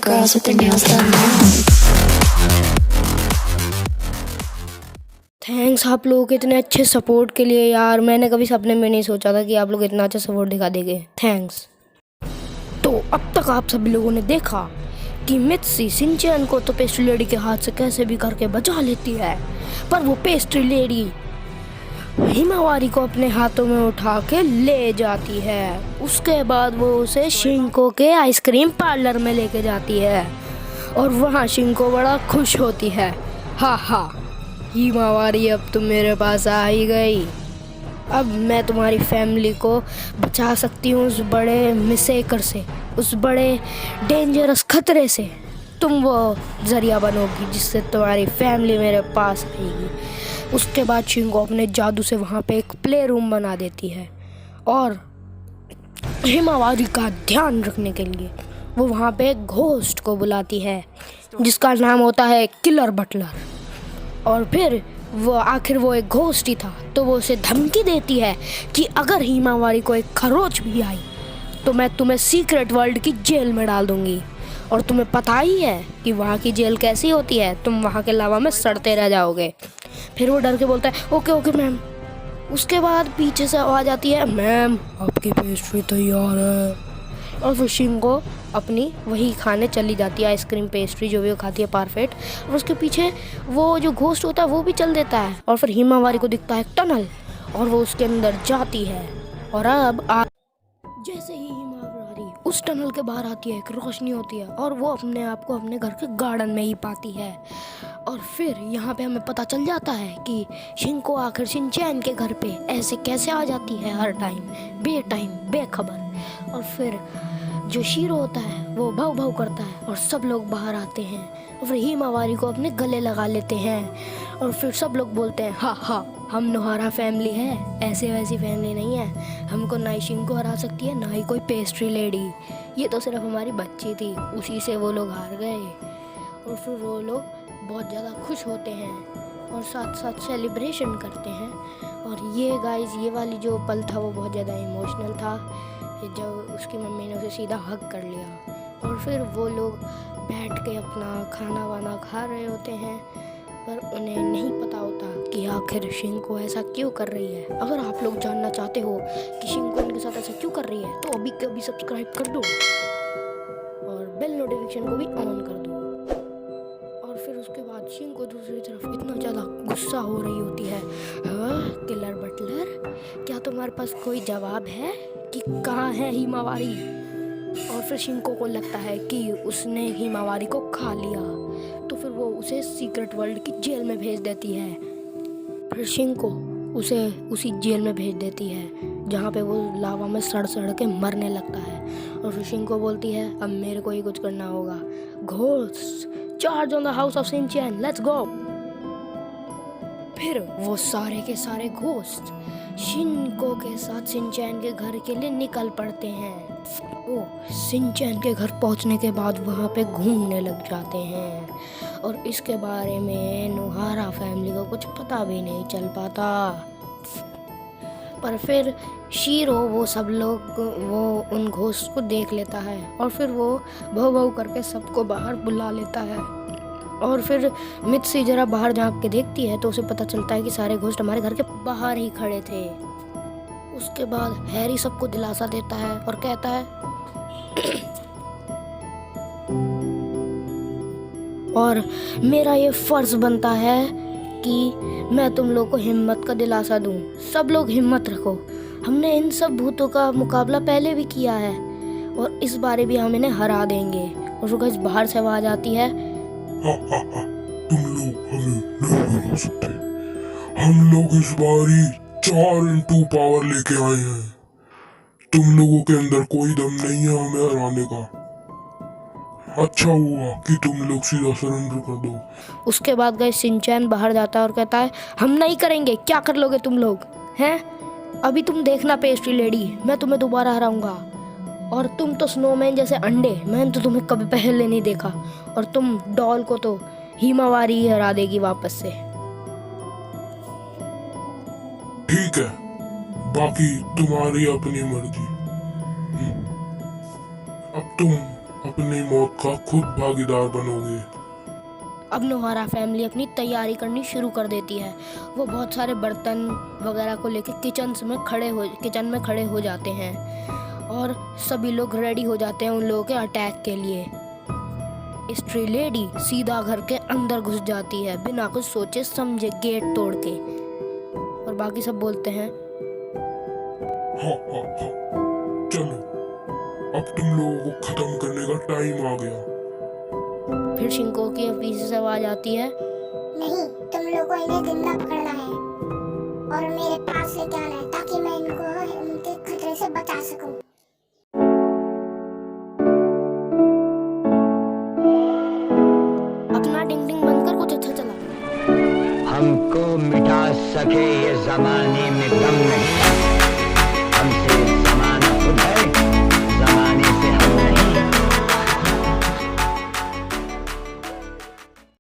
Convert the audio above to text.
girls with their nails done now. Thanks आप लोगों के इतने अच्छे सपोर्ट के लिए यार। मैंने कभी सपने में नहीं सोचा था कि आप लोग इतना अच्छा सपोर्ट दिखा देंगे। थैंक्स। तो अब तक आप सभी लोगों ने देखा कि मित्सी शिनचैन को तो पेस्ट्री लेडी के हाथ से कैसे भी करके बचा लेती है, पर वो पेस्ट्री लेडी हिमावारी को अपने हाथों में उठा के ले जाती है। उसके बाद वो उसे शिंको के आइसक्रीम पार्लर में लेके जाती है और वहाँ शिंको बड़ा खुश होती है। हा हा, हिमावारी अब तुम मेरे पास आ ही गई। अब मैं तुम्हारी फैमिली को बचा सकती हूँ उस बड़े मिसेकर से, उस बड़े डेंजरस खतरे से। तुम वो जरिया बनोगी जिससे तुम्हारी फैमिली मेरे पास आएगी। उसके बाद शिंको अपने जादू से वहाँ पे एक प्ले रूम बना देती है और हिमावारी का ध्यान रखने के लिए वो वहाँ पे एक घोस्ट को बुलाती है जिसका नाम होता है किलर बटलर। और फिर वो आखिर वो एक घोस्ट ही था, तो वो उसे धमकी देती है कि अगर हिमावारी को एक खरोच भी आई तो मैं तुम्हें सीक्रेट वर्ल्ड की जेल में डाल दूंगी। और तुम्हें पता ही है कि वहाँ की जेल कैसी होती है, तुम वहाँ के लावा में सड़ते रह जाओगे। फिर वो डर के बोलता है ओके ओके मैम। उसके बाद पीछे से आवाज़ आती है मैम आपकी पेस्ट्री तैयार है। और फिर शिंको अपनी वही खाने चली जाती है, आइसक्रीम पेस्ट्री जो भी वो खाती है परफेक्ट। और उसके पीछे वो जो घोस्ट होता है वो भी चल देता है और फिर हिमावारी को दिखता है एक टनल और वो उसके अंदर जाती है। और अब जैसे ही हिमावारी उस टनल के बाहर आती है एक रोशनी होती है और वो अपने आप को अपने घर के गार्डन में ही पाती है। और फिर यहाँ पे हमें पता चल जाता है कि शिंको आखिर शिनचैन के घर पे ऐसे कैसे आ जाती है हर टाइम बेखबर। और फिर जो शीरो होता है वो भाव भाव करता है और सब लोग बाहर आते हैं और फिर हिमावारी को अपने गले लगा लेते हैं। और फिर सब लोग बोलते हैं हा हा, हम नोहारा फैमिली है, ऐसे वैसी फैमिली नहीं है। हमको ना ही शिंको हरा सकती है ना ही कोई पेस्ट्री लेडी, ये तो सिर्फ हमारी बच्ची थी, उसी से वो लोग हार गए। और फिर वो लोग बहुत ज़्यादा खुश होते हैं और साथ साथ सेलिब्रेशन करते हैं। और ये गाइस ये वाली जो पल था वो बहुत ज़्यादा इमोशनल था जब उसकी मम्मी ने उसे सीधा हग कर लिया। और फिर वो लोग बैठ के अपना खाना वाना खा रहे होते हैं, पर उन्हें नहीं पता होता कि आखिर शिंको ऐसा क्यों कर रही है। अगर आप लोग जानना चाहते हो कि शिंको उनके साथ ऐसा क्यों कर रही है तो अभी के अभी सब्सक्राइब कर दो और बेल नोटिफिकेशन को भी ऑन कर दो। और फिर उसके बाद शिंको दूसरी तरफ इतना ज़्यादा गुस्सा हो रही होती है, हाँ किलर बटलर, क्या तुम्हारे पास कोई जवाब है कि कहाँ है हिमावारी? और फिर शिंको को लगता है कि उसने हिमावारी को खा लिया, तो फिर वो उसे सीक्रेट वर्ल्ड की जेल में भेज देती है। फिर शिंको उसे उसी जेल में भेज देती है जहाँ पे वो लावा में सड़ सड़ के मरने लगता है। और फिर शिंको बोलती है अब मेरे को ही कुछ करना होगा, ghost charge on the house of Shinchan, let's go. फिर वो सारे के सारे घोस्ट शिंको के साथ शिनचैन के घर के लिए निकल पड़ते हैं। वो शिनचैन के घर पहुंचने के बाद वहाँ पे घूमने लग जाते हैं और इसके बारे में नोहारा फैमिली को कुछ पता भी नहीं चल पाता। पर फिर शीरो वो सब लोग वो उन घोस्ट को देख लेता है और फिर वो भौ भौ करके सबको बाहर बुला लेता है। और फिर मित्सी जरा बाहर झांक के देखती है तो उसे पता चलता है कि सारे घोस्ट हमारे घर के बाहर ही खड़े थे। उसके बाद हैरी सबको दिलासा देता है और कहता है और मेरा ये फर्ज बनता है कि मैं तुम लोग को हिम्मत का दिलासा दूं। सब लोग हिम्मत रखो, हमने इन सब भूतों का मुकाबला पहले भी किया है और इस बारे भी हम इन्हें हरा देंगे। और वो बाहर से आवाज आती है तुम लोग हमें नहीं हरा सकते, हम लोग इस बारी 4x पावर लेके आए हैं, तुम लोगों के अंदर कोई दम नहीं है हमें हराने का। अच्छा हुआ कि तुम लोग सीधा सरेंडर कर दो। उसके बाद गए शिनचैन बाहर जाता है और कहता है हम नहीं करेंगे, क्या कर लोगे तुम लोग हैं, अभी तुम देखना पेस्ट्री लेडी, मैं तुम्हें दोबारा हराऊंगा। और तुम तो स्नोमैन जैसे अंडे, मैंने तो तुम्हें कभी पहले नहीं देखा। और तुम डॉल को तो हिमावारी ही हरा देगी वापस से। ठीक है, बाकी तुम्हारी अपनी मर्जी। अब तुम अपनी मौत का खुद भागीदार बनोगे। अब नोहारा फैमिली अपनी तैयारी करनी शुरू कर देती है। वो बहुत सारे बर्तन वगैरह को लेकर किचन में खड़े हो जाते हैं और सभी लोग रेडी हो जाते हैं उन लोगों के अटैक के लिए। स्त्री लेडी सीधा घर के अंदर घुस जाती है बिना कुछ सोचे समझे, गेट तोड़ के। और बाकी सब बोलते हैं हाँ हाँ हाँ, चलो अब तुम लोगों को खत्म करने का टाइम आ गया। फिर शिंको की पीछे से आवाज आती है, नहीं, तुम लोगों को इन्हें जिंदा पकड़ना है और मेरे पास लेके आना है ताकि मैं इनको उनके खतरे से बचा सकूं। अपना डिंग डिंग बंद कर, कुछ अच्छा चला। हमको मिटा सके ये जमाने में दम नहीं।